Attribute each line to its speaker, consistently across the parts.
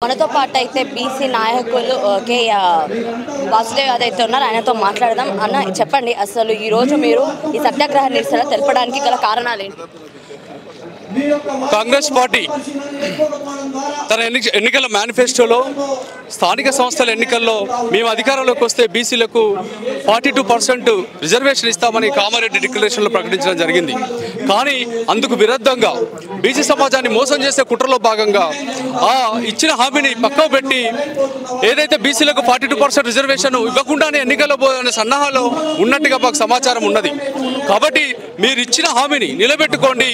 Speaker 1: మనతో పాటు అయితే బీసీ నాయకులు కే వాసుదేవ్ యాదవ్ ఉన్నారు. ఆయనతో మాట్లాడదాం. అన్న చెప్పండి, అసలు ఈ రోజు మీరు ఈ సత్యాగ్రహ నిరసన తెలపడానికి గల కారణాలు ఏంటి?
Speaker 2: కాంగ్రెస్ పార్టీ తన ఎన్నికల మేనిఫెస్టోలో స్థానిక సంస్థల ఎన్నికల్లో మేము అధికారంలోకి వస్తే బీసీలకు 42% రిజర్వేషన్ ఇస్తామని కామారెడ్డి డిక్లరేషన్లో ప్రకటించడం జరిగింది. కానీ అందుకు విరుద్ధంగా బీసీ సమాజాన్ని మోసం చేసే కుట్రలో భాగంగా ఆ ఇచ్చిన హామీని పక్కకు పెట్టి ఏదైతే బీసీలకు 42% రిజర్వేషన్ ఇవ్వకుండానే ఎన్నికల్లో పోయే సన్నాహాలు ఉన్నట్టుగా మాకు సమాచారం ఉన్నది. కాబట్టి మీరు ఇచ్చిన హామీని నిలబెట్టుకోండి,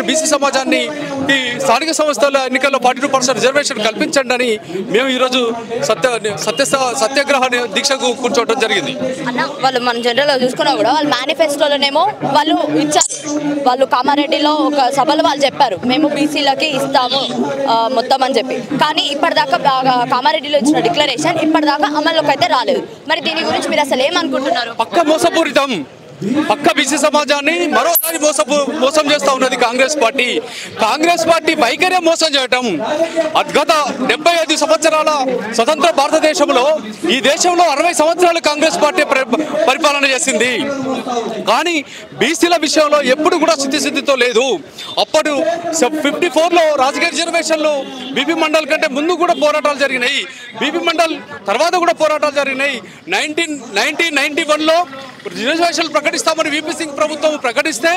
Speaker 2: బీసీ సమాజాన్ని ఈ స్థానిక సంస్థల ఎన్నికల్లో 42% రిజర్వేషన్ కల్పించండి అని మేము ఈరోజు సత్యాగ్రహ దీక్షకు కూర్చోవడం జరిగింది.
Speaker 1: అన్న వాళ్ళు మన జనరల్గా చూసుకున్నా కూడా వాళ్ళ మేనిఫెస్టోలోనేమో వాళ్ళు ఇచ్చారు. వాళ్ళు కామారెడ్డిలో ఒక సభలో వాళ్ళు చెప్పారు, మేము బీసీలకి ఇస్తాము మొత్తం అని చెప్పి. కానీ ఇప్పటిదాకా కామారెడ్డిలో ఇచ్చిన డిక్లరేషన్ ఇప్పటిదాకా అమల్లోకి అయితే రాలేదు. మరి దీని గురించి మీరు అసలు ఏమనుకుంటున్నారు?
Speaker 2: పక్క బీసీ సమాజాన్ని మరోసారి మోసం చేస్తూ ఉన్నది కాంగ్రెస్ పార్టీ వైఖరే మోసం చేయటం. గత 75 సంవత్సరాల స్వతంత్ర భారతదేశంలో ఈ దేశంలో 60 సంవత్సరాలు కాంగ్రెస్ పార్టీ పరిపాలన చేసింది. కానీ బీసీల విషయంలో ఎప్పుడు కూడా స్థితితో లేదు. అప్పుడు 54లో రాజకీయ రిజర్వేషన్లు బీపీ మండల్ కంటే ముందు కూడా పోరాటాలు జరిగినాయి, బీపీ మండల్ తర్వాత కూడా పోరాటాలు జరిగినాయి. 1991లో రిజర్వేషన్లు ప్రకటిస్తామని వీపీ సింగ్ ప్రభుత్వం ప్రకటిస్తే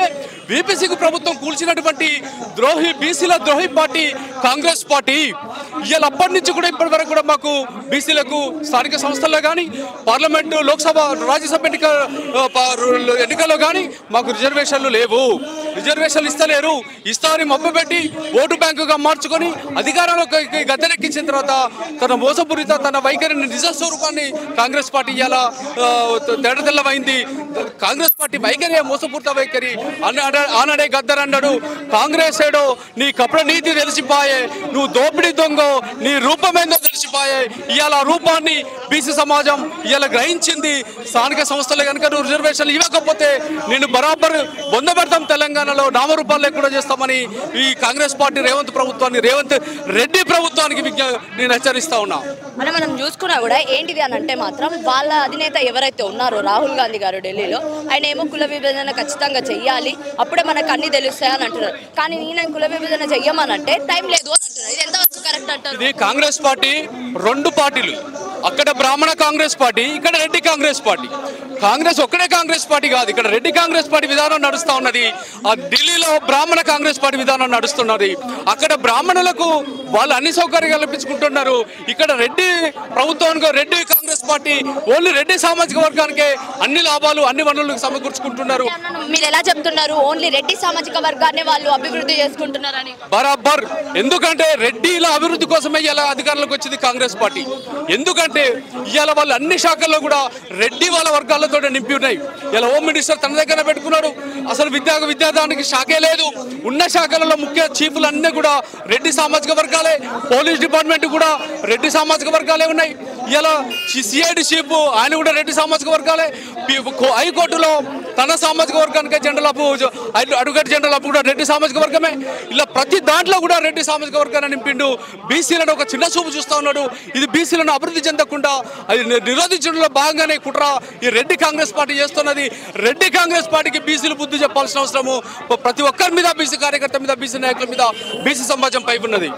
Speaker 2: వీపీ సింగ్ ప్రభుత్వం కూల్చినటువంటి బీసీల ద్రోహి పార్టీ కాంగ్రెస్ పార్టీ. ఇవాళ అప్పటి నుంచి కూడా ఇప్పటి వరకు కూడా మాకు బీసీలకు స్థానిక సంస్థల్లో కానీ పార్లమెంటు లోక్సభ రాజ్యసభ ఎన్నికల్లో కానీ మాకు రిజర్వేషన్లు లేవు. రిజర్వేషన్లు ఇస్తలేరు. ఇస్తారని మబ్బుపెట్టి ఓటు బ్యాంకుగా మార్చుకొని అధికారంలోకి గద్దెనెక్కించిన తర్వాత తన మోసపూరిత తన వైఖరిని నిజ స్వరూపాన్ని కాంగ్రెస్ పార్టీ ఇవాళ తెల్లవైంది. కాంగ్రెస్ పార్టీ వైఖరి మోసపూరిత వైఖరి. ఆనాడే గద్దర్ అన్నాడు, కాంగ్రెస్ ఏడో నీ కపట నీతి తెలిసిపోయే, నువ్వు దోపిడీ దొంగో, నీ రూపమేందో తెలిసిపోయే. ఇవాళ రూపాన్ని బీసీ సమాజం ఇవాళ గ్రహించింది. స్థానిక సంస్థలు కనుక నువ్వు రిజర్వేషన్లు ఇవ్వకపోతే నేను బరాబర్ బొందబెడతాం, తెలంగాణలో నామరూపాలు లేకుండా చేస్తామని ఈ కాంగ్రెస్ పార్టీ రేవంత్ రెడ్డి ప్రభుత్వానికి నేను హెచ్చరిస్తా ఉన్నా.
Speaker 1: మనం చూసుకున్నా కూడా ఏంటిది అని అంటే మాత్రం వాళ్ళ అధినేత ఎవరైతే ఉన్నారో రాహుల్ గాంధీ గారు ఢిల్లీలో, ఆయన ఏమో కుల విభజన ఖచ్చితంగా చెయ్యాలి, అప్పుడే మనకు అన్ని తెలుస్తాయని అంటున్నారు. కానీ నేను కుల విభజన చెయ్యమనంటే టైం లేదు అని అంటున్నారు. ఇది ఎంతవరకు కరెక్ట్ అంటారు?
Speaker 2: ఇది కాంగ్రెస్ పార్టీ రెండు పార్టీలు, అక్కడ బ్రాహ్మణ కాంగ్రెస్ పార్టీ, ఇక్కడ రెడ్డి కాంగ్రెస్ పార్టీ. కాంగ్రెస్ ఒక్కడే కాంగ్రెస్ పార్టీ కాదు, ఇక్కడ రెడ్డి కాంగ్రెస్ పార్టీ విధానం నడుస్తూ ఉన్నది. ఆ ఢిల్లీలో బ్రాహ్మణ కాంగ్రెస్ పార్టీ విధానం నడుస్తున్నది. అక్కడ బ్రాహ్మణులకు వాళ్ళు అన్ని సౌకర్యాలు కల్పించుకుంటున్నారు. ఇక్కడ రెడ్డి ప్రభుత్వానికి రెడ్డి కాంగ్రెస్ పార్టీ ఓన్లీ రెడ్డి సామాజిక వర్గానికే అన్ని లాభాలు అన్ని వనరులకు సమకూర్చుకుంటున్నారు.
Speaker 1: మీరు ఎలా చెప్తున్నారు ఓన్లీ రెడ్డి సామాజిక వర్గాన్ని వాళ్ళు అభివృద్ధి చేసుకుంటున్నారని?
Speaker 2: బరాబర్. ఎందుకంటే రెడ్డిల అభివృద్ధి కోసమే ఇలా అధికారంలోకి వచ్చింది కాంగ్రెస్ పార్టీ. ఎందుకంటే ఇవాళ వాళ్ళు అన్ని శాఖల్లో కూడా రెడ్డి వాళ్ళ వర్గాలతో నింపి ఉన్నాయి. ఇలా హోమ్ మినిస్టర్ తన దగ్గర పెట్టుకున్నాడు. అసలు విద్యాదానికి శాఖే లేదు. ఉన్న శాఖలలో ముఖ్య చీఫ్లు అన్నీ కూడా రెడ్డి సామాజిక వర్గాలే. పోలీస్ డిపార్ట్మెంట్ కూడా రెడ్డి సామాజిక వర్గాలే ఉన్నాయి. ఇలా సిఐడి చీఫ్ ఆయన కూడా రెడ్డి సామాజిక వర్గాలే. హైకోర్టులో తన సామాజిక వర్గానికి అడ్వకేట్ జనరల్ కూడా రెడ్డి సామాజిక వర్గమే. ఇలా ప్రతి దాంట్లో కూడా రెడ్డి సామాజిక వర్గాన్ని నింపిండు. బీసీలను ఒక చిన్న చూపు చూస్తూ ఉన్నాడు. ఇది బీసీలను అభివృద్ధి చెందకుండా అది నిరోధించడంలో భాగంగానే కుట్ర ఈ రెడ్డి కాంగ్రెస్ పార్టీ చేస్తున్నది. రెడ్డి కాంగ్రెస్ పార్టీకి బీసీలు బుద్ధి చెప్పాల్సిన అవసరము ప్రతి ఒక్కరి మీద, బీసీ కార్యకర్త మీద, బీసీ నాయకుల మీద, బీసీ సమాజం పై ఉన్నది.